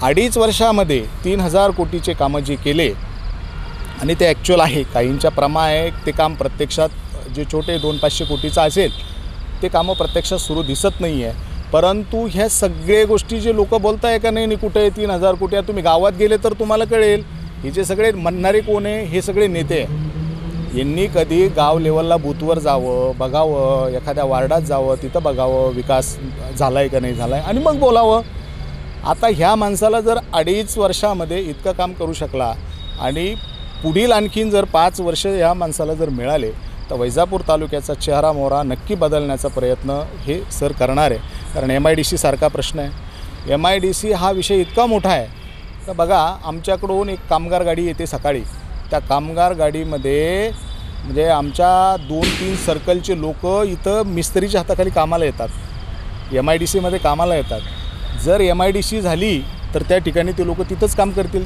2.5 वर्षामध्ये 3,000 कोटीचे कामं जे केले आणि ते ॲक्च्युअल आहे, काहींच्या प्रमा आहे, ते काम प्रत्यक्षात जे छोटे 200-500 कोटीचं असेल ते कामं प्रत्यक्षात सुरू दिसत नाही आहे. परंतु ह्या सगळे गोष्टी जे लोक बोलत आहे का नाही कुठे 3,000 कोटी, तुम्ही गावात गेले तर तुम्हाला कळेल. हे जे सगळे म्हणणारे कोण आहे, हे सगळे नेते आहे. यांनी कधी गाव लेवलला बूथवर जावं, बघावं, एखाद्या वार्डात जावं, तिथं बघावं विकास झाला आहे का नाही झाला आहे, आणि मग बोलावं. आता ह्या माणसाला जर 2.5 वर्षामध्ये इतकं काम करू शकला आणि पुढील आणखीन जर 5 वर्ष ह्या माणसाला जर मिळाले तर वैजापूर तालुक्याचा चेहरा मोहरा नक्की बदलण्याचा प्रयत्न हे सर करणार आहे. कारण MIDC सारखा प्रश्न आहे. MIDC हा विषय इतका मोठा आहे तर बघा, आमच्याकडून एक कामगार गाडी येते सकाळी. त्या कामगार गाडीमध्ये म्हणजे आमच्या 2-3 सर्कलचे लोक इथं मिस्त्रीच्या हाताखाली कामाला येतात, MIDCमध्ये कामाला येतात. जर MIDC झाली तर त्या ठिकाणी ते लोक तिथंच काम करतील.